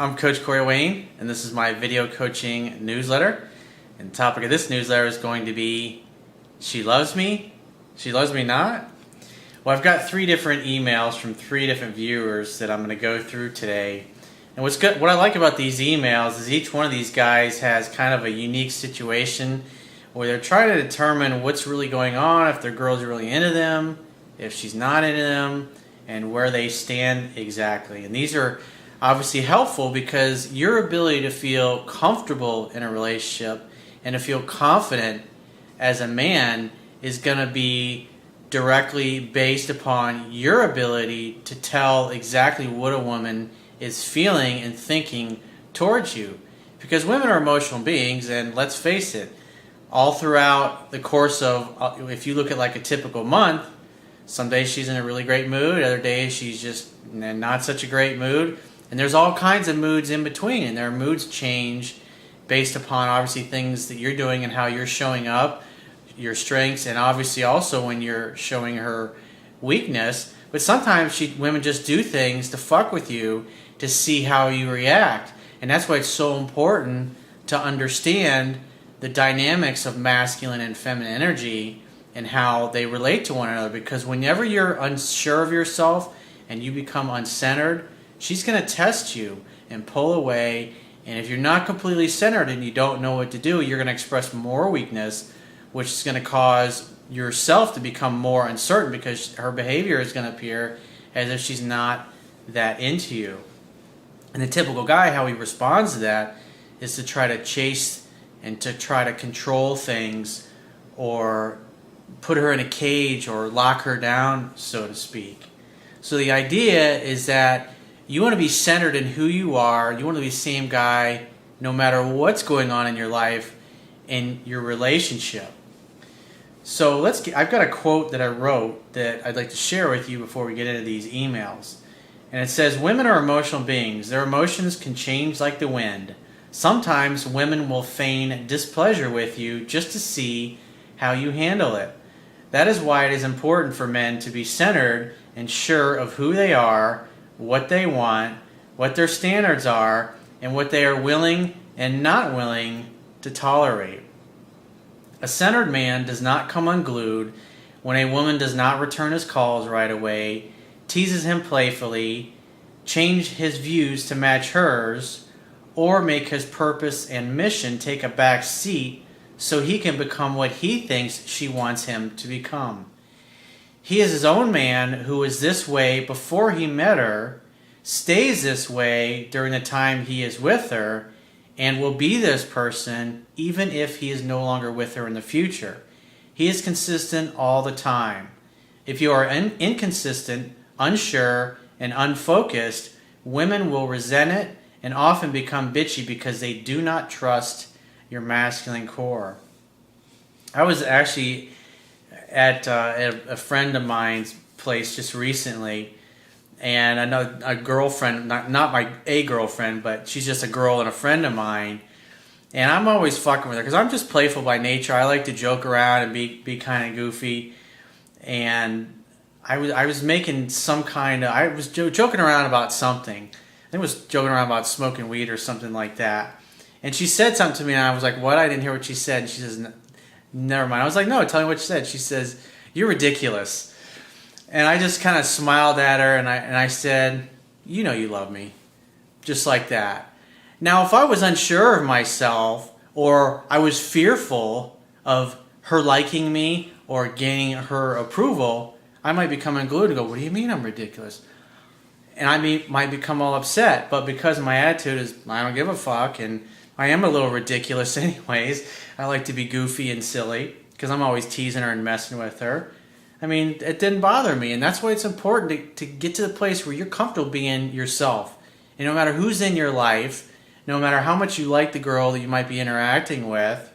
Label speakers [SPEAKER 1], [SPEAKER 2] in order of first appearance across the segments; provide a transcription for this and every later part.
[SPEAKER 1] I'm Coach Corey Wayne, and this is my video coaching newsletter. And the topic of this newsletter is going to be, she loves me, she loves me not? Well, I've got 3 different emails from 3 different viewers that I'm going to go through today. And what I like about these emails is each one of these guys has kind of a unique situation where they're trying to determine what's really going on, if their girl's really into them, if she's not into them, and where they stand exactly. And these are obviously helpful because your ability to feel comfortable in a relationship and to feel confident as a man is going to be directly based upon your ability to tell exactly what a woman is feeling and thinking towards you. Because women are emotional beings, and let's face it, all throughout the course of, if you look at like a typical month, some days she's in a really great mood, other days she's just in not such a great mood. And there's all kinds of moods in between, and their moods change based upon obviously things that you're doing and how you're showing up, your strengths, and obviously also when you're showing her weakness. But sometimes women just do things to fuck with you to see how you react. And that's why it's so important to understand the dynamics of masculine and feminine energy and how they relate to one another. Because whenever you're unsure of yourself and you become uncentered, she's going to test you and pull away, and if you're not completely centered and you don't know what to do, you're going to express more weakness, which is going to cause yourself to become more uncertain because her behavior is going to appear as if she's not that into you. And the typical guy, how he responds to that is to try to chase and to try to control things or put her in a cage or lock her down, so to speak. So the idea is that you want to be centered in who you are. You want to be the same guy no matter what's going on in your life, in your relationship. So I've got a quote that I wrote that I'd like to share with you before we get into these emails. And it says, women are emotional beings. Their emotions can change like the wind. Sometimes women will feign displeasure with you just to see how you handle it. That is why it is important for men to be centered and sure of who they are, what they want, what their standards are, and what they are willing and not willing to tolerate. A centered man does not come unglued when a woman does not return his calls right away, teases him playfully, change his views to match hers, or make his purpose and mission take a back seat so he can become what he thinks she wants him to become. He is his own man who is this way before he met her, stays this way during the time he is with her, and will be this person even if he is no longer with her in the future. He is consistent all the time. If you are inconsistent, unsure, and unfocused, women will resent it and often become bitchy because they do not trust your masculine core. I was actually at a friend of mine's place just recently, and I know a girlfriend, not a girlfriend, but she's just a girl and a friend of mine, and I'm always fucking with her because I'm just playful by nature. I like to joke around and be kind of goofy, and I was making some kind of, I was joking around about something. I think I was joking around about smoking weed or something like that, and she said something to me, and I was like, what? I didn't hear what she said, and she says, never mind. I was like, no, tell me what she said. She says, you're ridiculous. And I just kind of smiled at her, and I said, you know you love me. Just like that. Now, if I was unsure of myself, or I was fearful of her liking me or gaining her approval, I might become unglued and go, what do you mean I'm ridiculous? And I might become all upset. But because my attitude is, I don't give a fuck, and I am a little ridiculous anyways. I like to be goofy and silly because I'm always teasing her and messing with her. I mean, it didn't bother me, and that's why it's important to get to the place where you're comfortable being yourself. And no matter who's in your life, no matter how much you like the girl that you might be interacting with,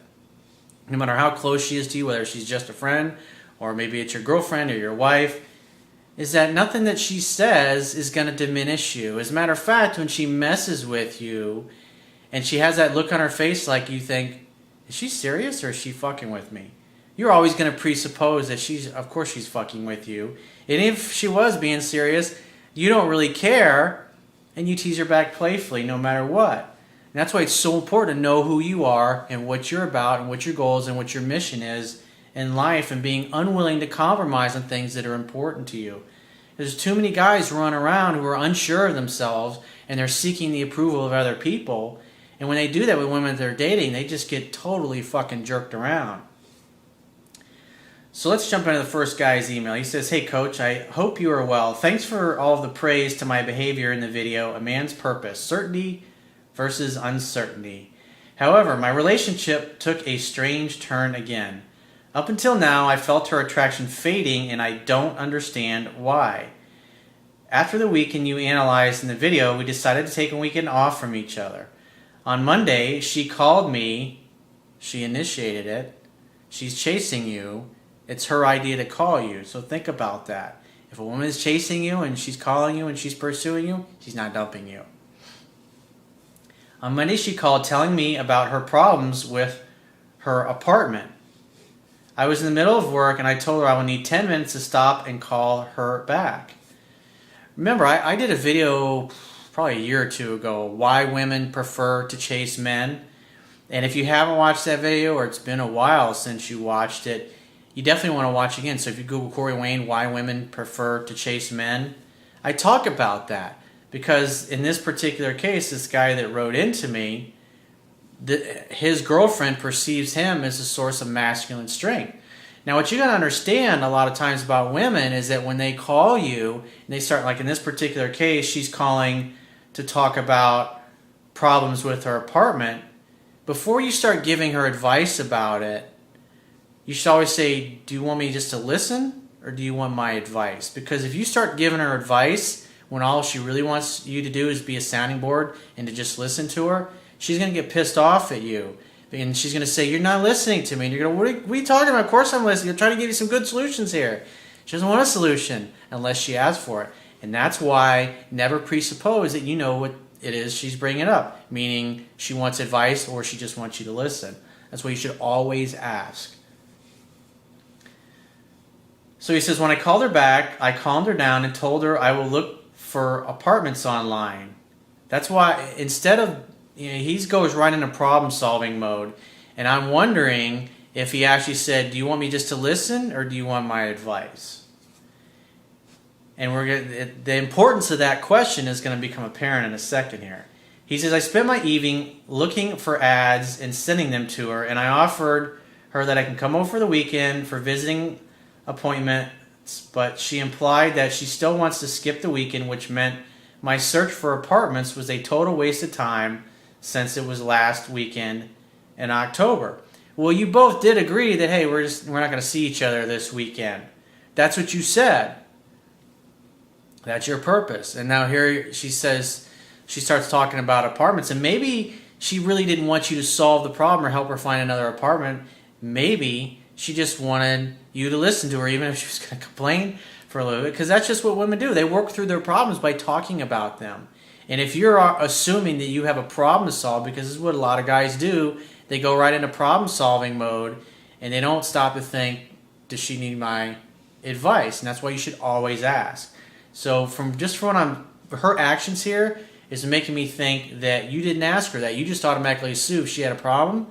[SPEAKER 1] no matter how close she is to you, whether she's just a friend or maybe it's your girlfriend or your wife, is that nothing that she says is going to diminish you. As a matter of fact, when she messes with you and she has that look on her face like you think, is she serious or is she fucking with me? You're always going to presuppose that of course she's fucking with you. And if she was being serious, you don't really care and you tease her back playfully no matter what. And that's why it's so important to know who you are and what you're about and what your goals and what your mission is in life, and being unwilling to compromise on things that are important to you. There's too many guys running around who are unsure of themselves and they're seeking the approval of other people. And when they do that with women that they're dating, they just get totally fucking jerked around. So let's jump into the first guy's email. He says, "Hey coach, I hope you are well. Thanks for all of the praise to my behavior in the video, A Man's Purpose, Certainty versus Uncertainty. However, my relationship took a strange turn again. Up until now, I felt her attraction fading and I don't understand why. After the weekend you analyzed in the video, we decided to take a weekend off from each other. On Monday, she called me. She initiated it. She's chasing you. It's her idea to call you. So think about that. If a woman is chasing you and she's calling you and she's pursuing you, she's not dumping you. On Monday, she called telling me about her problems with her apartment. I was in the middle of work and I told her I would need 10 minutes to stop and call her back." Remember, I did a video probably a year or two ago, why women prefer to chase men. And if you haven't watched that video, or it's been a while since you watched it, you definitely want to watch again. So if you Google Corey Wayne, why women prefer to chase men, I talk about that. Because in this particular case, this guy that wrote into me, his girlfriend perceives him as a source of masculine strength. Now, what you got to understand a lot of times about women is that when they call you, and they start, like in this particular case, she's calling to talk about problems with her apartment. Before you start giving her advice about it, you should always say, "Do you want me just to listen, or do you want my advice?" Because if you start giving her advice when all she really wants you to do is be a sounding board and to just listen to her, she's going to get pissed off at you. And she's going to say, "You're not listening to me." And you're going to, what are you talking about? Of course I'm listening. I'm trying to give you some good solutions here. She doesn't want a solution unless she asks for it. And that's why never presuppose that you know what it is she's bringing up. Meaning she wants advice or she just wants you to listen. That's why you should always ask. So he says, "When I called her back, I calmed her down and told her I will look for apartments online." That's why instead of, he goes right into problem-solving mode, and I'm wondering if he actually said, "Do you want me just to listen, or do you want my advice?" And the importance of that question is going to become apparent in a second here. He says, "I spent my evening looking for ads and sending them to her, and I offered her that I can come over for the weekend for visiting appointments, but she implied that she still wants to skip the weekend, which meant my search for apartments was a total waste of time since it was last weekend in October." Well, you both did agree that, hey, we're not going to see each other this weekend. That's what you said. That's your purpose. And now here she says, she starts talking about apartments, and maybe she really didn't want you to solve the problem or help her find another apartment. Maybe she just wanted you to listen to her, even if she was going to complain for a little bit, because that's just what women do. They work through their problems by talking about them. And if you're assuming that you have a problem to solve, because this is what a lot of guys do, they go right into problem-solving mode, and they don't stop to think, does she need my advice? And that's why you should always ask. So from her actions here is making me think that you didn't ask her that. You just automatically assumed she had a problem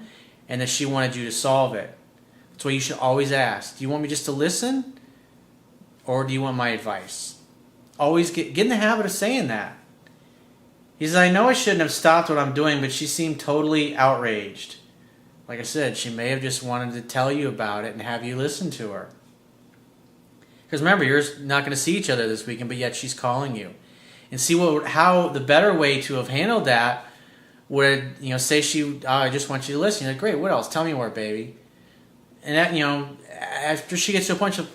[SPEAKER 1] and that she wanted you to solve it. That's why you should always ask, do you want me just to listen, or do you want my advice? Always get in the habit of saying that. He says, "I know I shouldn't have stopped what I'm doing, but she seemed totally outraged." Like I said, she may have just wanted to tell you about it and have you listen to her. Because remember, you're not going to see each other this weekend, but yet she's calling you. And see how the better way to have handled that would, say I just want you to listen. You're like, great, what else? Tell me more, baby. And that, after she gets to a point, she'll,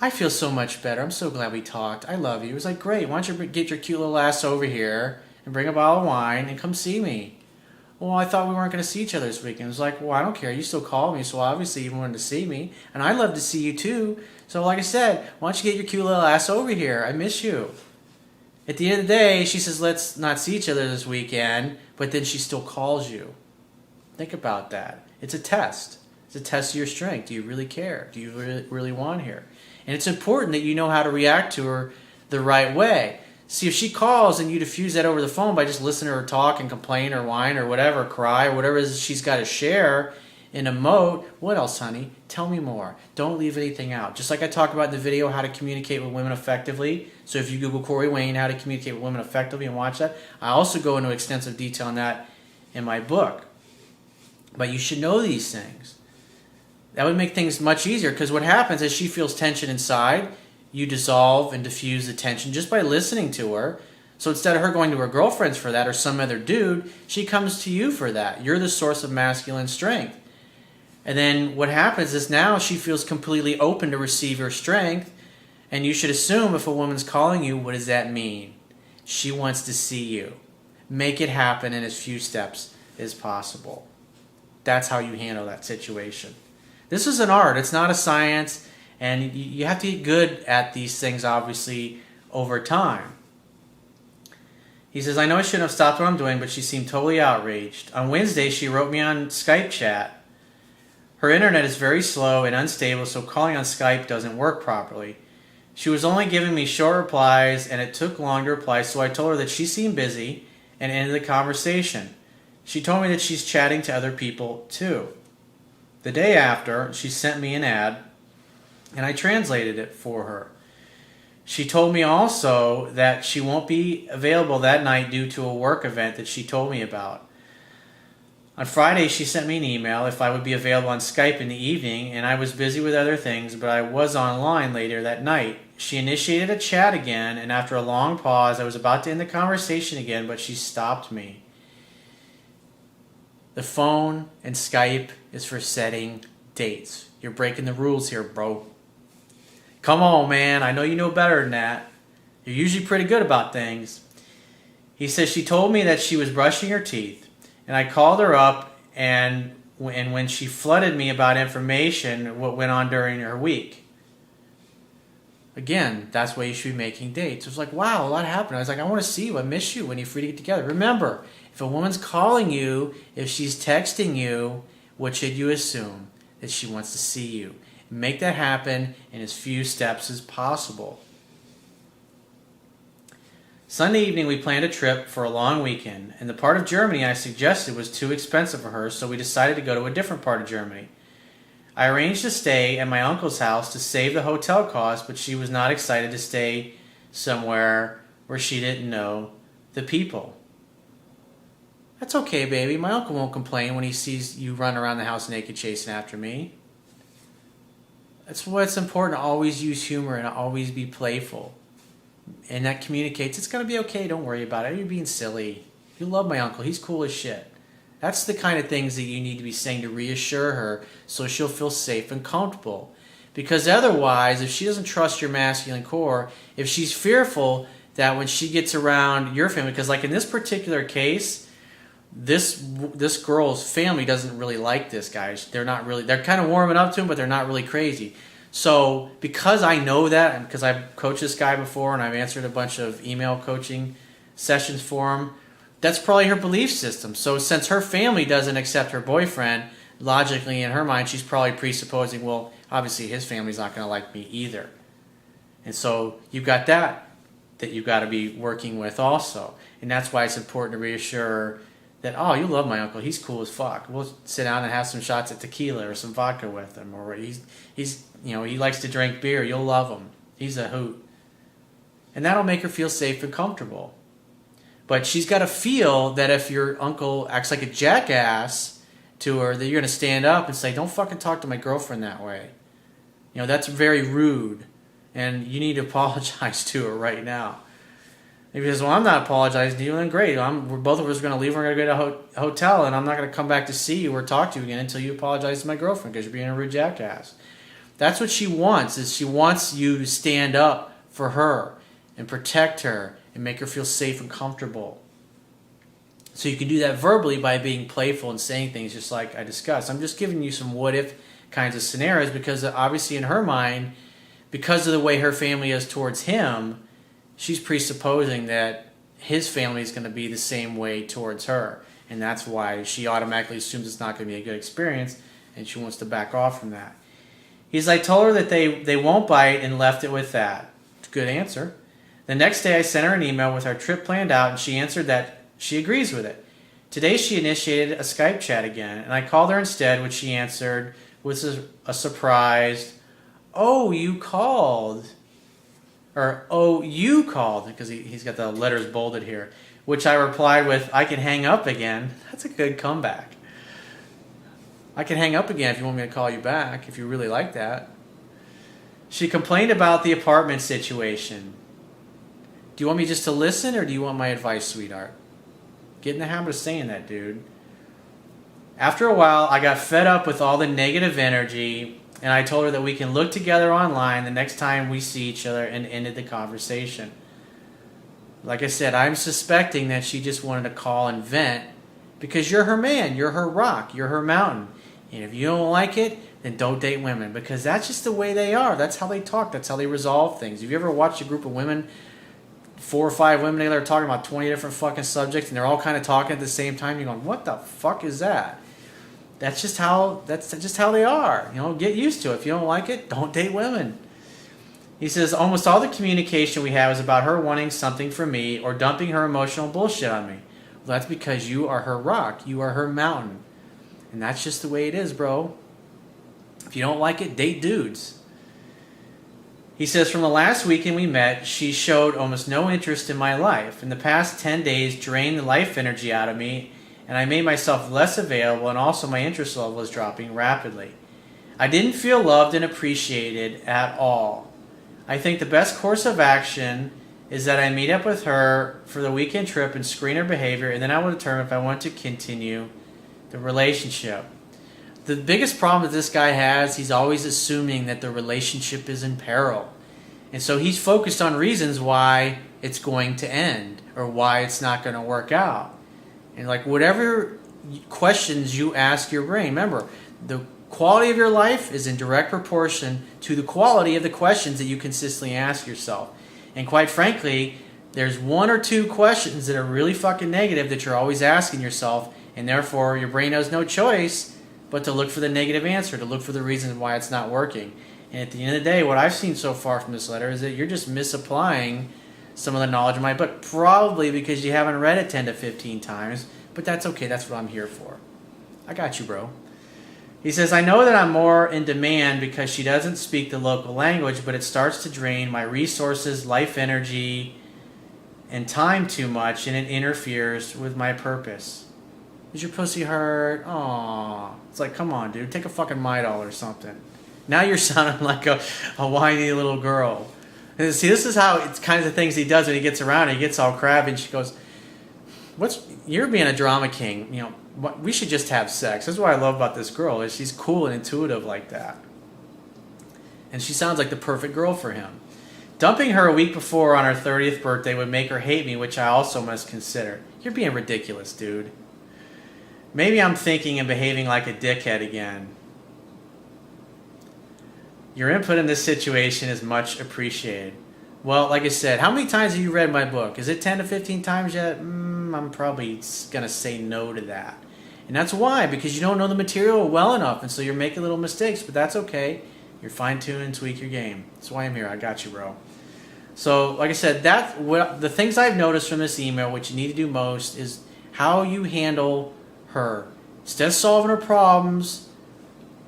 [SPEAKER 1] "I feel so much better. I'm so glad we talked. I love you." It was like, great, why don't you get your cute little ass over here and bring a bottle of wine and come see me. "Well, I thought we weren't going to see each other this weekend." It was like, well, I don't care. You still called me, so obviously you wanted to see me. And I'd love to see you too. So like I said, why don't you get your cute little ass over here? I miss you. At the end of the day, she says, let's not see each other this weekend, but then she still calls you. Think about that. It's a test. It's a test of your strength. Do you really care? Do you really want her? And it's important that you know how to react to her the right way. See, if she calls and you diffuse that over the phone by just listening to her talk and complain or whine or whatever, cry or whatever it is she's got to share and emote, what else, honey? Tell me more. Don't leave anything out. Just like I talked about in the video, how to communicate with women effectively. So if you Google Corey Wayne, how to communicate with women effectively and watch that, I also go into extensive detail on that in my book. But you should know these things. That would make things much easier, because what happens is she feels tension inside. You dissolve and diffuse the tension just by listening to her. So instead of her going to her girlfriends for that or some other dude, she comes to you for that. You're the source of masculine strength. And then what happens is now she feels completely open to receive your strength. And you should assume if a woman's calling you, what does that mean? She wants to see you. Make it happen in as few steps as possible. That's how you handle that situation. This is an art. It's not a science. And you have to get good at these things, obviously, over time. He says, I know I shouldn't have stopped what I'm doing, but she seemed totally outraged. On Wednesday, she wrote me on Skype chat. Her internet is very slow and unstable, so calling on Skype doesn't work properly. She was only giving me short replies, and it took long to reply, so I told her that she seemed busy and ended the conversation. She told me that she's chatting to other people, too. The day after, she sent me an ad, and I translated it for her. She told me also that she won't be available that night due to a work event that she told me about. On Friday, she sent me an email if I would be available on Skype in the evening, and I was busy with other things, but I was online later that night. She initiated a chat again, and after a long pause, I was about to end the conversation again, but she stopped me. The phone and Skype is for setting dates. You're breaking the rules here, bro. Come on, man. I know you know better than that. You're usually pretty good about things. He says she told me that she was brushing her teeth, and I called her up, and when she flooded me about information, what went on during her week. Again, that's why you should be making dates. It was like, wow, a lot happened. I was like, I want to see you. I miss you when you're free to get together. Remember, if a woman's calling you, if she's texting you, what should you assume? That she wants to see you. Make that happen in as few steps as possible. Sunday evening, we planned a trip for a long weekend, and the part of Germany I suggested was too expensive for her, so we decided to go to a different part of Germany. I arranged to stay at my uncle's house to save the hotel costs, but she was not excited to stay somewhere where she didn't know the people. That's okay, baby. My uncle won't complain when he sees you run around the house naked chasing after me. That's why it's important to always use humor and always be playful. And that communicates, it's going to be okay, don't worry about it. You're being silly. You love my uncle. He's cool as shit. That's the kind of things that you need to be saying to reassure her so she'll feel safe and comfortable. Because otherwise, if she doesn't trust your masculine core, if she's fearful that when she gets around your family, because like in this particular case, this girl's family doesn't really like this guy. They're kind of warming up to him, but they're not really crazy. So because I know that, and because I've coached this guy before and I've answered a bunch of email coaching sessions for him, that's probably her belief system. So since her family doesn't accept her boyfriend, logically in her mind, she's probably presupposing, well, obviously his family's not going to like me either. And so you've got that you've got to be working with also. And that's why it's important to reassure her that, oh, you love my uncle. He's cool as fuck. We'll sit down and have some shots of tequila or some vodka with him. Or he's he likes to drink beer. You'll love him. He's a hoot. And that'll make her feel safe and comfortable. But she's got to feel that if your uncle acts like a jackass to her, that you're going to stand up and say, don't fucking talk to my girlfriend that way. That's very rude. And you need to apologize to her right now. Maybe he says, well, I'm not apologizing to you, then great. We're both of us are going to leave. We're going to go to a hotel, and I'm not going to come back to see you or talk to you again until you apologize to my girlfriend because you're being a rude jackass. That's what she wants, is she wants you to stand up for her and protect her and make her feel safe and comfortable. So you can do that verbally by being playful and saying things just like I discussed. I'm just giving you some what-if kinds of scenarios because obviously in her mind, because of the way her family is towards him, she's presupposing that his family is going to be the same way towards her. And that's why she automatically assumes it's not going to be a good experience, and she wants to back off from that. He's like, told her that they won't bite and left it with that. Good answer. The next day I sent her an email with our trip planned out, and she answered that she agrees with it. Today she initiated a Skype chat again, and I called her instead, which she answered with a surprised, "Oh, you called." Or, "Oh, you called," because he's got the letters bolded here. Which I replied with, "I can hang up again." That's a good comeback. I can hang up again if you want me to call you back, if you really like that. She complained about the apartment situation. Do you want me just to listen, or do you want my advice, sweetheart? Get in the habit of saying that, dude. After a while, I got fed up with all the negative energy, and I told her that we can look together online the next time we see each other, and ended the conversation. Like I said, I'm suspecting that she just wanted to call and vent, because you're her man, you're her rock, you're her mountain. And if you don't like it, then don't date women, because that's just the way they are. That's how they talk. That's how they resolve things. Have you ever watched a group of women, 4 or 5 women together, talking about 20 different fucking subjects, and they're all kind of talking at the same time? You're going, what the fuck is that? That's just how they are. You know, get used to it. If you don't like it, don't date women. He says, almost all the communication we have is about her wanting something from me or dumping her emotional bullshit on me. Well, that's because you are her rock. You are her mountain. And that's just the way it is, bro. If you don't like it, date dudes. He says, from the last weekend we met, she showed almost no interest in my life. In the past 10 days, drained the life energy out of me, and I made myself less available, and also my interest level is dropping rapidly. I didn't feel loved and appreciated at all. I think the best course of action is that I meet up with her for the weekend trip and screen her behavior, and then I will determine if I want to continue the relationship. The biggest problem that this guy has, he's always assuming that the relationship is in peril. And so he's focused on reasons why it's going to end or why it's not going to work out. And like whatever questions you ask your brain, remember, the quality of your life is in direct proportion to the quality of the questions that you consistently ask yourself. And quite frankly, there's 1 or 2 questions that are really fucking negative that you're always asking yourself, and therefore your brain has no choice but to look for the negative answer, to look for the reason why it's not working. And at the end of the day, what I've seen so far from this letter is that you're just misapplying some of the knowledge in my book, probably because you haven't read it 10 to 15 times, but that's okay. That's what I'm here for. I got you, bro. He says, I know that I'm more in demand because she doesn't speak the local language, but it starts to drain my resources, life energy, and time too much, and it interferes with my purpose. Is your pussy hurt? Aww. It's like, come on, dude. Take a fucking Midol or something. Now you're sounding like a whiny little girl. And see, this is how it's kind of the things he does when he gets around. He gets all crabby, and she goes, you're being a drama king. You know, we should just have sex. That's what I love about this girl, is she's cool and intuitive like that. And she sounds like the perfect girl for him. Dumping her a week before on her 30th birthday would make her hate me, which I also must consider. You're being ridiculous, dude. Maybe I'm thinking and behaving like a dickhead again. Your input in this situation is much appreciated. Well, like I said, how many times have you read my book? Is it 10 to 15 times yet? I'm probably going to say no to that. And that's why, because you don't know the material well enough, and so you're making little mistakes, but that's okay. You're fine-tune and tweak your game. That's why I'm here. I got you, bro. So, like I said, the things I've noticed from this email, what you need to do most is how you handle her. Instead of solving her problems,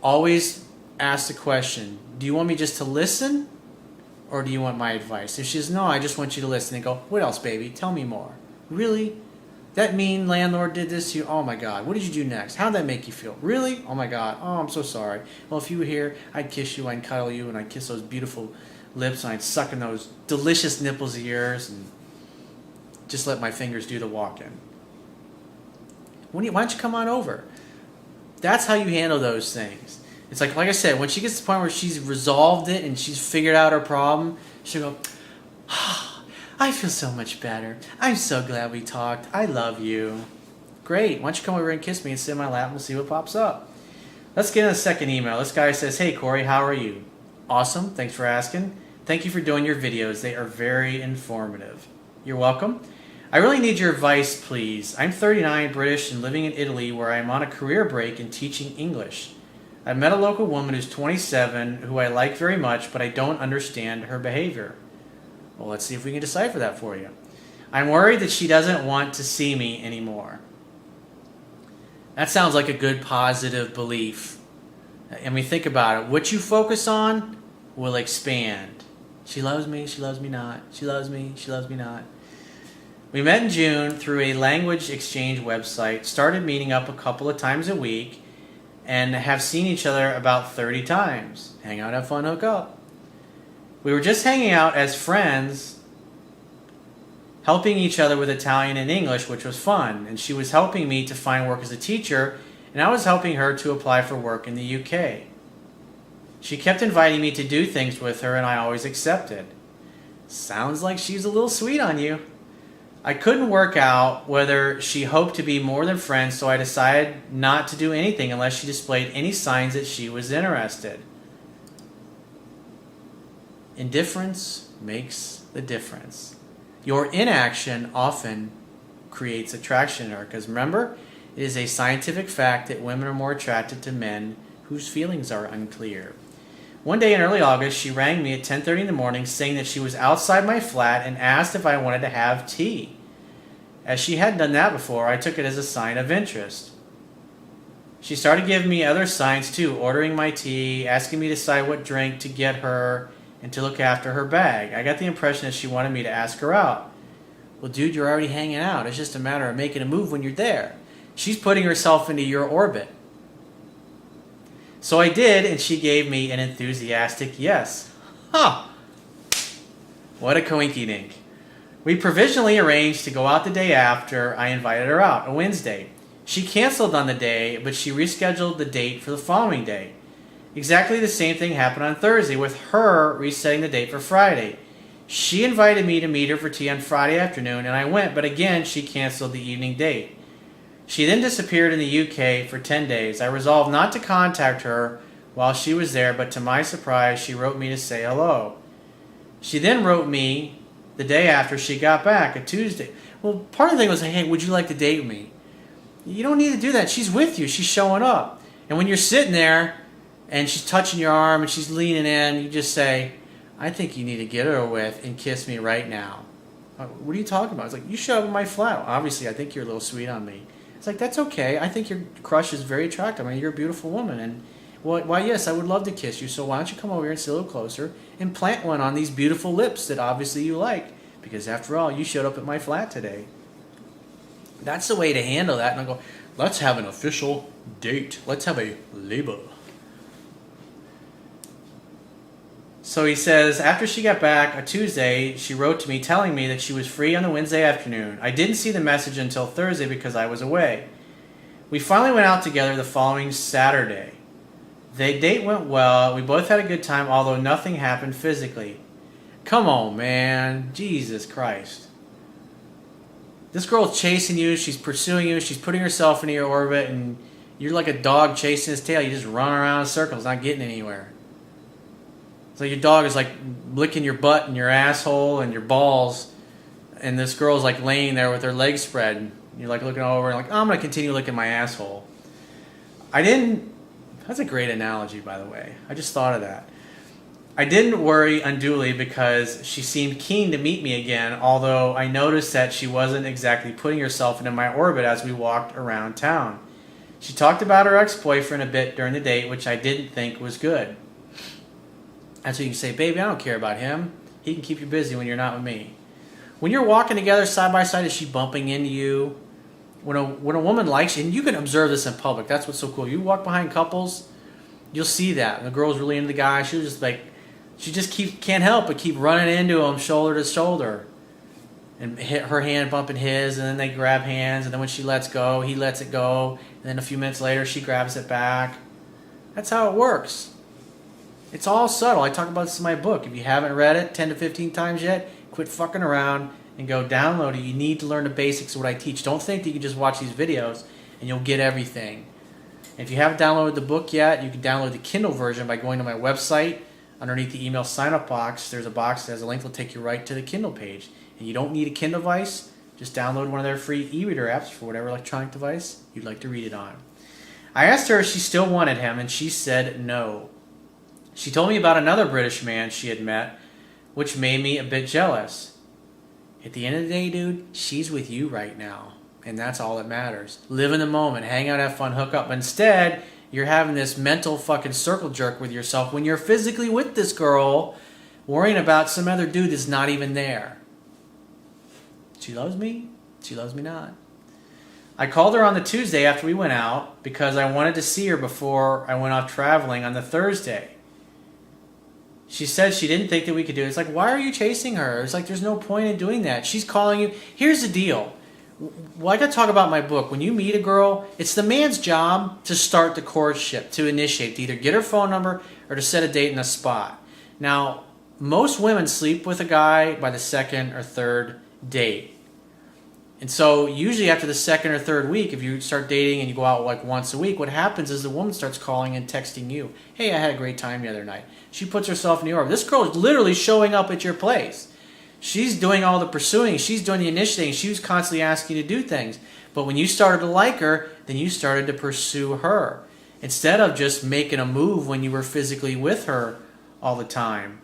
[SPEAKER 1] always ask the question, do you want me just to listen, or do you want my advice? If she says, no, I just want you to listen, and go, what else, baby? Tell me more. Really? That mean landlord did this to you? Oh my God, what did you do next? How'd that make you feel? Really? Oh my God, oh, I'm so sorry. Well, if you were here, I'd kiss you, I'd cuddle you, and I'd kiss those beautiful lips, and I'd suck in those delicious nipples of yours, and just let my fingers do the walking. Why don't you come on over? That's how you handle those things. It's like I said, when she gets to the point where she's resolved it and she's figured out her problem, she'll go, oh, I feel so much better. I'm so glad we talked. I love you. Great. Why don't you come over and kiss me and sit in my lap and we'll see what pops up. Let's get in the second email. This guy says, hey, Corey, how are you? Awesome. Thanks for asking. Thank you for doing your videos. They are very informative. You're welcome. I really need your advice, please. I'm 39, British, and living in Italy, where I'm on a career break in teaching English. I met a local woman who's 27 who I like very much, but I don't understand her behavior. Well, let's see if we can decipher that for you. I'm worried that she doesn't want to see me anymore. That sounds like a good positive belief. I mean, think about it. What you focus on will expand. She loves me not. She loves me not. We met in June through a language exchange website, started meeting up a couple of times a week, and have seen each other about 30 times. Hang out, have fun, hook up. We were just hanging out as friends, helping each other with Italian and English, which was fun. And she was helping me to find work as a teacher, and I was helping her to apply for work in the UK. She kept inviting me to do things with her, and I always accepted. Sounds like she's a little sweet on you. I couldn't work out whether she hoped to be more than friends, so I decided not to do anything unless she displayed any signs that she was interested. Indifference makes the difference. Your inaction often creates attraction to her, because remember, it is a scientific fact that women are more attracted to men whose feelings are unclear. One day in early August, she rang me at 10:30 in the morning saying that she was outside my flat and asked if I wanted to have tea. As she hadn't done that before, I took it as a sign of interest. She started giving me other signs too, ordering my tea, asking me to decide what drink to get her, and to look after her bag. I got the impression that she wanted me to ask her out. Well, dude, you're already hanging out. It's just a matter of making a move when you're there. She's putting herself into your orbit. So I did, and she gave me an enthusiastic yes. Huh. What a coinky-dink. We provisionally arranged to go out the day after I invited her out, a Wednesday. She canceled on the day, but she rescheduled the date for the following day. Exactly the same thing happened on Thursday, with her resetting the date for Friday. She invited me to meet her for tea on Friday afternoon, and I went, but again, she canceled the evening date. She then disappeared in the UK for 10 days. I resolved not to contact her while she was there, but to my surprise, she wrote me to say hello. She then wrote me the day after she got back, a Tuesday. Well, part of the thing was, hey, would you like to date me? You don't need to do that. She's with you. She's showing up. And when you're sitting there and she's touching your arm and she's leaning in, you just say, I think you need to get her with and kiss me right now. What are you talking about? It's like, you showed up in my flat. Obviously, I think you're a little sweet on me. It's like, that's okay. I think your crush is very attractive. I mean, you're a beautiful woman. And why, yes, I would love to kiss you. So why don't you come over here and sit a little closer and plant one on these beautiful lips that obviously you like. Because after all, you showed up at my flat today. That's the way to handle that. And I'll go, let's have an official date. Let's have a label. So he says, after she got back, a Tuesday, she wrote to me telling me that she was free on the Wednesday afternoon. I didn't see the message until Thursday because I was away. We finally went out together the following Saturday. The date went well. We both had a good time, although nothing happened physically. Come on, man. Jesus Christ. This girl's chasing you. She's pursuing you. She's putting herself into your orbit, and you're like a dog chasing his tail. You just run around in circles, not getting anywhere. So your dog is like licking your butt and your asshole and your balls, and this girl's like laying there with her legs spread. And you're like looking over and like, oh, I'm going to continue licking my asshole. That's a great analogy, by the way. I just thought of that. I didn't worry unduly because she seemed keen to meet me again, although I noticed that she wasn't exactly putting herself into my orbit as we walked around town. She talked about her ex-boyfriend a bit during the date, which I didn't think was good. And so you can say, baby, I don't care about him. He can keep you busy when you're not with me. When you're walking together side by side, is she bumping into you? When a woman likes you, and you can observe this in public, that's what's so cool. You walk behind couples, you'll see that. And the girl's really into the guy. She can't help but keep running into him shoulder to shoulder. And hit her hand bumping his, and then they grab hands, and then when she lets go, he lets it go. And then a few minutes later, she grabs it back. That's how it works. It's all subtle. I talk about this in my book. If you haven't read it 10 to 15 times yet, quit fucking around and go download it. You need to learn the basics of what I teach. Don't think that you can just watch these videos and you'll get everything. And if you haven't downloaded the book yet, you can download the Kindle version by going to my website. Underneath the email sign-up box, there's a box that has a link that will take you right to the Kindle page. And you don't need a Kindle device. Just download one of their free e-reader apps for whatever electronic device you'd like to read it on. I asked her if she still wanted him, and she said no. She told me about another British man she had met which made me a bit jealous. At the end of the day, dude, she's with you right now, and that's all that matters. Live in the moment, hang out, have fun, hook up. Instead, you're having this mental fucking circle jerk with yourself when you're physically with this girl, worrying about some other dude that's not even there. She loves me, she loves me not. I called her on the Tuesday after we went out because I wanted to see her before I went off traveling on the Thursday. She said she didn't think that we could do it. It's like, why are you chasing her? It's like, there's no point in doing that. She's calling you. Here's the deal. Well, I got to talk about my book. When you meet a girl, it's the man's job to start the courtship, to initiate, to either get her phone number or to set a date and a spot. Now, most women sleep with a guy by the second or third date. And so usually after the second or third week, if you start dating and you go out like once a week, what happens is the woman starts calling and texting you. Hey, I had a great time the other night. She puts herself in the orbit. This girl is literally showing up at your place. She's doing all the pursuing. She's doing the initiating. She was constantly asking you to do things. But when you started to like her, then you started to pursue her. Instead of just making a move when you were physically with her all the time.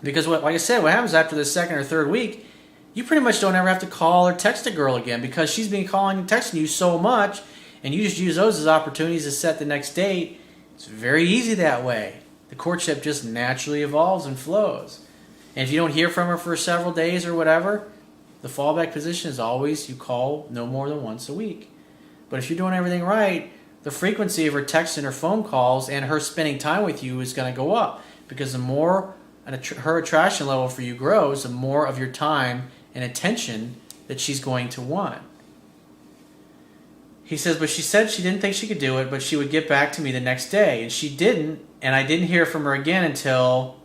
[SPEAKER 1] Because like I said, what happens after the second or third week, you pretty much don't ever have to call or text a girl again because she's been calling and texting you so much, and you just use those as opportunities to set the next date. It's very easy that way. The courtship just naturally evolves and flows. And if you don't hear from her for several days or whatever, the fallback position is always you call no more than once a week. But if you're doing everything right, the frequency of her texts and her phone calls and her spending time with you is going to go up, because the more her attraction level for you grows, the more of your time and attention that she's going to want. He says, but she said she didn't think she could do it, but she would get back to me the next day. And she didn't, and I didn't hear from her again until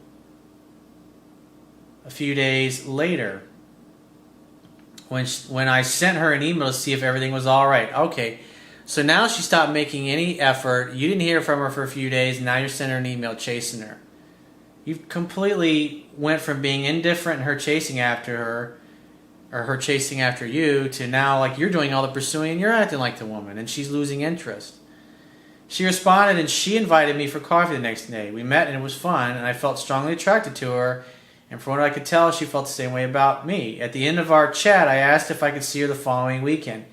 [SPEAKER 1] a few days later, when I sent her an email to see if everything was all right. Okay, so now she stopped making any effort. You didn't hear from her for a few days, and now you're sending her an email chasing her. You completely went from being indifferent and her chasing after her, or her chasing after you, to now like you're doing all the pursuing and you're acting like the woman, and she's losing interest. She responded and she invited me for coffee the next day. We met and it was fun, and I felt strongly attracted to her, and from what I could tell, she felt the same way about me. At the end of our chat, I asked if I could see her the following weekend.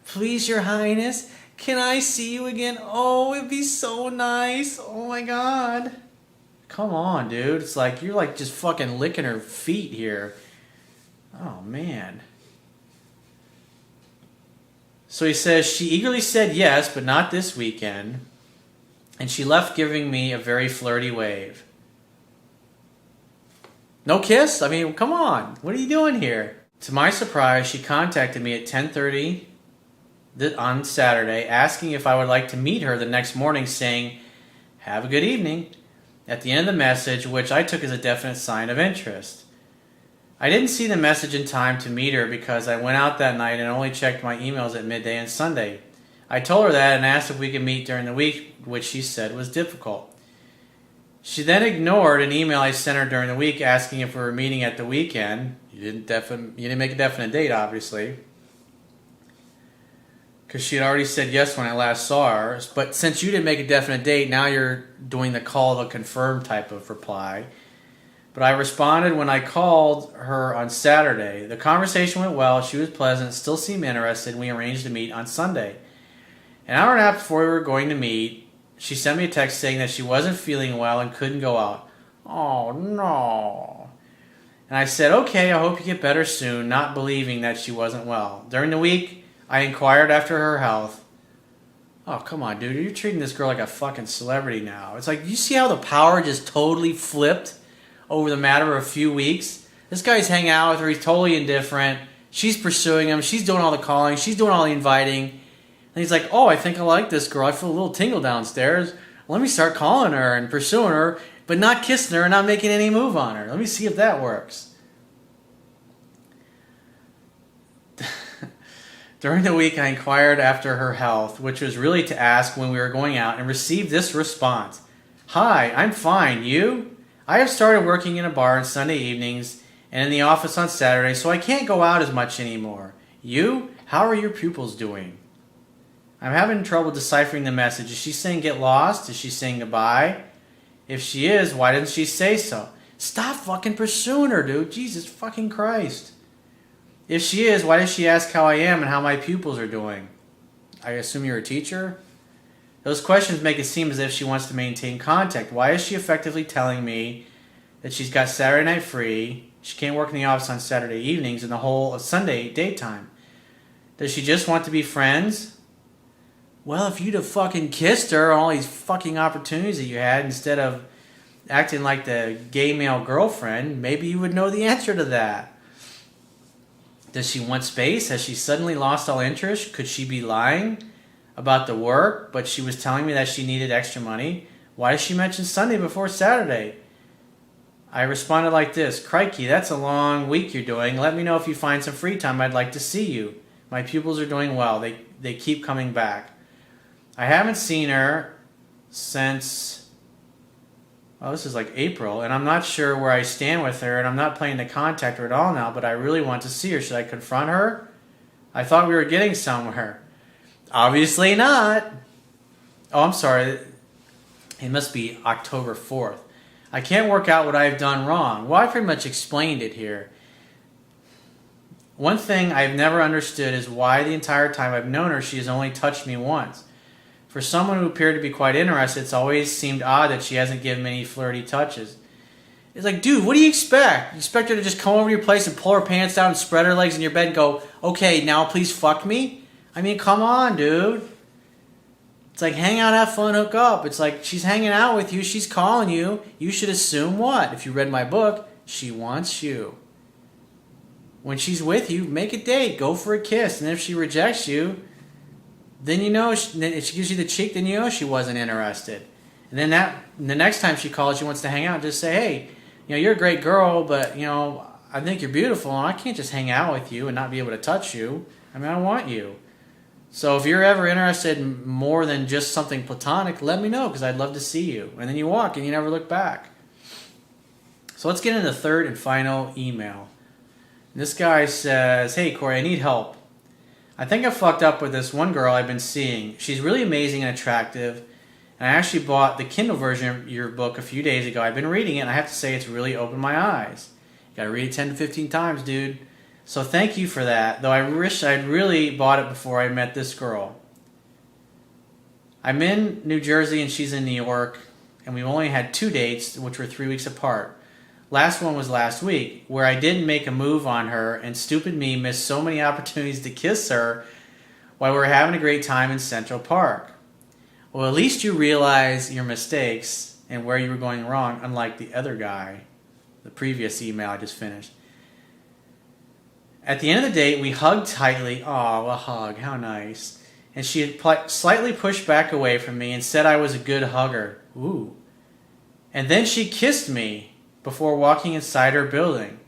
[SPEAKER 1] Please, Your Highness, can I see you again? Oh, it'd be so nice. Oh my God. Come on, dude. It's like you're like just fucking licking her feet here. Oh, man. So he says, she eagerly said yes, but not this weekend. And she left giving me a very flirty wave. No kiss? I mean, come on. What are you doing here? To my surprise, she contacted me at 10:30 on Saturday, asking if I would like to meet her the next morning, saying, have a good evening, at the end of the message, which I took as a definite sign of interest. I didn't see the message in time to meet her because I went out that night and only checked my emails at midday and Sunday. I told her that and asked if we could meet during the week, which she said was difficult. She then ignored an email I sent her during the week asking if we were meeting at the weekend. You didn't make a definite date, obviously, because she had already said yes when I last saw her. But since you didn't make a definite date, now you're doing the call to confirm type of reply. But I responded when I called her on Saturday. The conversation went well. She was pleasant, still seemed interested, and we arranged to meet on Sunday. An hour and a half before we were going to meet, she sent me a text saying that she wasn't feeling well and couldn't go out. Oh, no. And I said, okay, I hope you get better soon, not believing that she wasn't well. During the week, I inquired after her health. Oh, come on, dude. You're treating this girl like a fucking celebrity now. It's like, you see how the power just totally flipped over the matter of a few weeks? This guy's hanging out with her. He's totally indifferent. She's pursuing him. She's doing all the calling. She's doing all the inviting. And he's like, oh, I think I like this girl. I feel a little tingle downstairs. Let me start calling her and pursuing her, but not kissing her and not making any move on her. Let me see if that works. During the week, I inquired after her health, which was really to ask when we were going out, and received this response. Hi, I'm fine. You? I have started working in a bar on Sunday evenings and in the office on Saturday, so I can't go out as much anymore. You? How are your pupils doing? I'm having trouble deciphering the message. Is she saying get lost? Is she saying goodbye? If she is, why didn't she say so? Stop fucking pursuing her, dude. Jesus fucking Christ. If she is, why does she ask how I am and how my pupils are doing? I assume you're a teacher? Those questions make it seem as if she wants to maintain contact. Why is she effectively telling me that she's got Saturday night free, she can't work in the office on Saturday evenings, and the whole of Sunday daytime? Does she just want to be friends? Well, if you'd have fucking kissed her on all these fucking opportunities that you had instead of acting like the gay male girlfriend, maybe you would know the answer to that. Does she want space? Has she suddenly lost all interest? Could she be lying about the work, but she was telling me that she needed extra money? Why does she mention Sunday before Saturday? I responded like this: Crikey, that's a long week you're doing. Let me know if you find some free time. I'd like to see you. My pupils are doing well. They keep coming back. I haven't seen her since, this is like April, and I'm not sure where I stand with her, and I'm not planning to contact her at all now, but I really want to see her. Should I confront her? I thought we were getting somewhere. Obviously not. Oh, I'm sorry. It must be October 4th. I can't work out what I've done wrong. Well, I pretty much explained it here. One thing I've never understood is why the entire time I've known her, she has only touched me once. For someone who appeared to be quite interested, it's always seemed odd that she hasn't given many flirty touches. It's like, dude, what do you expect? You expect her to just come over to your place and pull her pants down and spread her legs in your bed and go, okay, now please fuck me? I mean, come on, dude. It's like, hang out, have fun, hook up. It's like, she's hanging out with you, she's calling you. You should assume what? If you read my book, she wants you. When she's with you, make a date. Go for a kiss. And if she rejects you, then you know, if she gives you the cheek, then you know she wasn't interested. And then the next time she calls, she wants to hang out, just say, hey, you're a great girl, but, I think you're beautiful, and I can't just hang out with you and not be able to touch you. I mean, I want you. So if you're ever interested in more than just something platonic, let me know, because I'd love to see you. And then you walk, and you never look back. So let's get into the third and final email. This guy says, hey, Corey, I need help. I think I fucked up with this one girl I've been seeing. She's really amazing and attractive, and I actually bought the Kindle version of your book a few days ago. I've been reading it, and I have to say it's really opened my eyes. You gotta read it 10 to 15 times, dude. So thank you for that, though I wish I'd really bought it before I met this girl. I'm in New Jersey, and she's in New York, and we only had 2 dates, which were 3 weeks apart. Last one was last week, where I didn't make a move on her, and stupid me missed so many opportunities to kiss her while we were having a great time in Central Park. Well, at least you realize your mistakes and where you were going wrong, unlike the other guy, the previous email I just finished. At the end of the date, we hugged tightly. Oh, a hug, how nice. And she had slightly pushed back away from me and said I was a good hugger. Ooh. And then she kissed me before walking inside her building.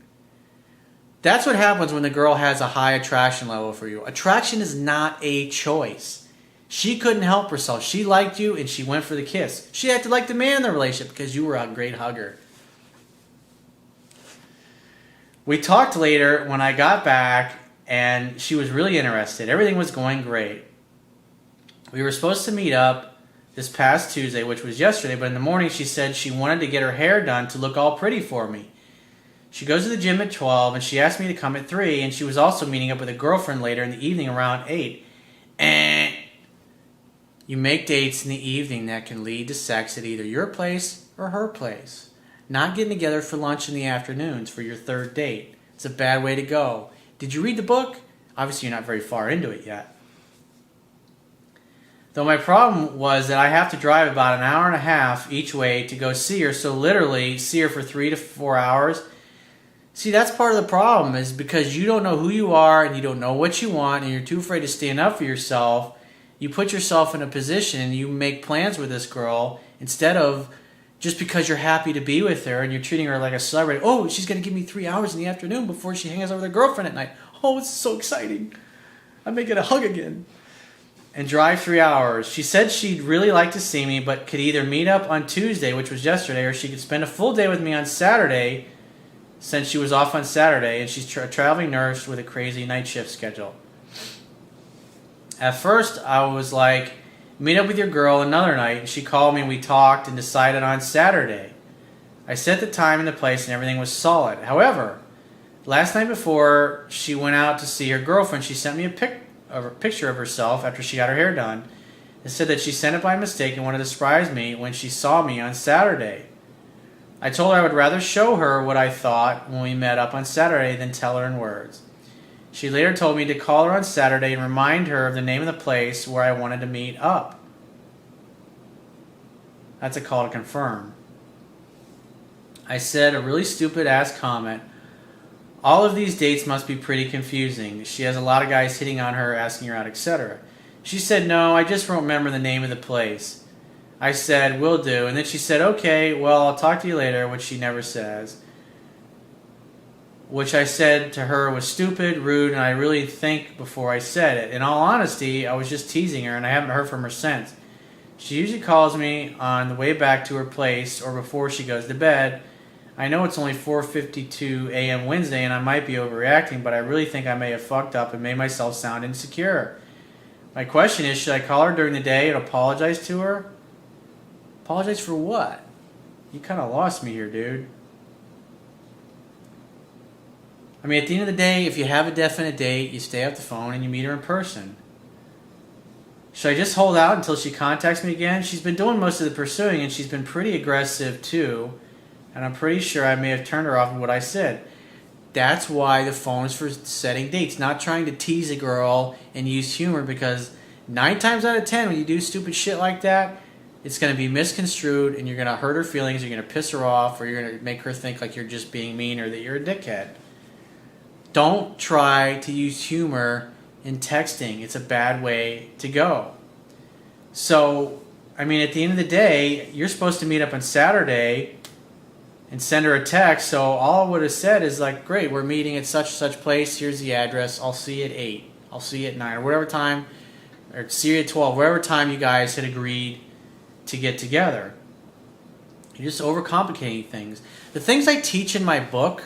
[SPEAKER 1] That's what happens when the girl has a high attraction level for you. Attraction is not a choice. She couldn't help herself. She liked you and she went for the kiss. She acted like the man in the relationship because you were a great hugger. We talked later when I got back and she was really interested. Everything was going great. We were supposed to meet up this past Tuesday, which was yesterday, but in the morning she said she wanted to get her hair done to look all pretty for me. She goes to the gym at 12, and she asked me to come at 3, and she was also meeting up with a girlfriend later in the evening around 8. You make dates in the evening that can lead to sex at either your place or her place. Not getting together for lunch in the afternoons for your third date. It's a bad way to go. Did you read the book? Obviously you're not very far into it yet. Though my problem was that I have to drive about an hour and a half each way to go see her, so literally see her for 3 to 4 hours. See, that's part of the problem, is because you don't know who you are and you don't know what you want and you're too afraid to stand up for yourself. You put yourself in a position and you make plans with this girl instead of just because you're happy to be with her and you're treating her like a celebrity. Oh, she's going to give me 3 hours in the afternoon before she hangs out with her girlfriend at night. Oh, it's so exciting. I may get a hug again. And drive 3 hours. She said she'd really like to see me, but could either meet up on Tuesday, which was yesterday, or she could spend a full day with me on Saturday, since she was off on Saturday, and she's a traveling nurse with a crazy night shift schedule. At first, I was like, meet up with your girl another night, and she called me and we talked and decided on Saturday. I set the time and the place and everything was solid. However, last night before she went out to see her girlfriend, she sent me a picture of herself after she got her hair done and said that she sent it by mistake and wanted to surprise me when she saw me on Saturday. I told her I would rather show her what I thought when we met up on Saturday than tell her in words. She later told me to call her on Saturday and remind her of the name of the place where I wanted to meet up. That's a call to confirm. I said a really stupid ass comment. All of these dates must be pretty confusing. She has a lot of guys hitting on her, asking her out, etc. She said, no, I just won't remember the name of the place. I said, will do. And then she said, okay, well, I'll talk to you later, which she never says. Which I said to her was stupid, rude, and I really think before I said it. In all honesty, I was just teasing her, and I haven't heard from her since. She usually calls me on the way back to her place or before she goes to bed. I know it's only 4:52 a.m. Wednesday, and I might be overreacting, but I really think I may have fucked up and made myself sound insecure. My question is, should I call her during the day and apologize to her? Apologize for what? You kind of lost me here, dude. I mean, at the end of the day, if you have a definite date, you stay off the phone and you meet her in person. Should I just hold out until she contacts me again? She's been doing most of the pursuing, and she's been pretty aggressive too, and I'm pretty sure I may have turned her off with what I said. That's why the phone is for setting dates, not trying to tease a girl and use humor, because 9 times out of 10 when you do stupid shit like that, it's going to be misconstrued and you're going to hurt her feelings, you're going to piss her off, or you're going to make her think like you're just being mean or that you're a dickhead. Don't try to use humor in texting. It's a bad way to go. So, I mean, at the end of the day, you're supposed to meet up on Saturday and send her a text. So all I would have said is like, great, we're meeting at such and such place. Here's the address. I'll see you at 8. I'll see you at 9 or whatever time, or see you at 12, whatever time you guys had agreed to get together. You're just overcomplicating things. The things I teach in my book,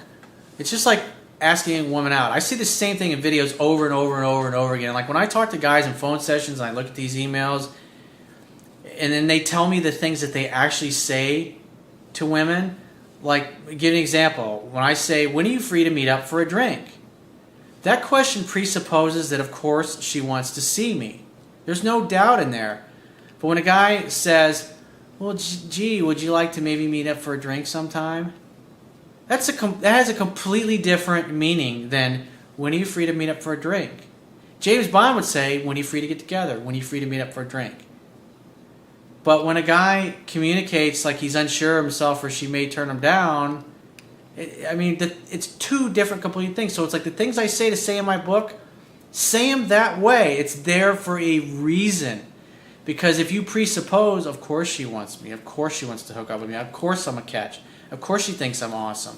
[SPEAKER 1] it's just like asking a woman out. I see the same thing in videos over and over and over and over again. Like when I talk to guys in phone sessions and I look at these emails, and then they tell me the things that they actually say to women. Like, give an example. When I say, when are you free to meet up for a drink? That question presupposes that, of course, she wants to see me. There's no doubt in there. But when a guy says, well, gee, would you like to maybe meet up for a drink sometime? That has a completely different meaning than, when are you free to meet up for a drink? James Bond would say, when are you free to get together? When are you free to meet up for a drink? But when a guy communicates like he's unsure of himself or she may turn him down, it's 2 different complete things. So it's like the things I say in my book, say them that way. It's there for a reason. Because if you presuppose, of course she wants me, of course she wants to hook up with me, of course I'm a catch, of course she thinks I'm awesome,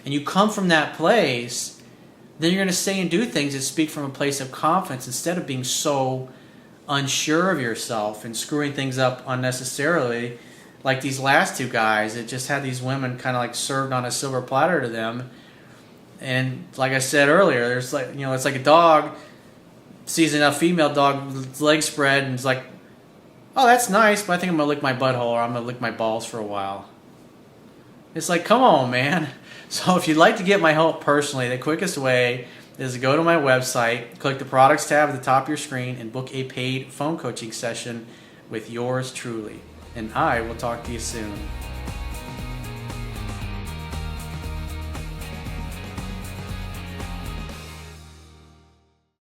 [SPEAKER 1] and you come from that place, then you're going to say and do things that speak from a place of confidence instead of being so unsure of yourself and screwing things up unnecessarily, like these last 2 guys that just had these women kind of like served on a silver platter to them. And like I said earlier, there's like, it's like a dog sees enough female dog with its legs spread and it's like, oh, that's nice, but I think I'm gonna lick my butthole or I'm gonna lick my balls for a while. It's like, come on, man. So if you'd like to get my help personally, the quickest way is to go to my website, click the products tab at the top of your screen, and book a paid phone coaching session with yours truly. And I will talk to you soon.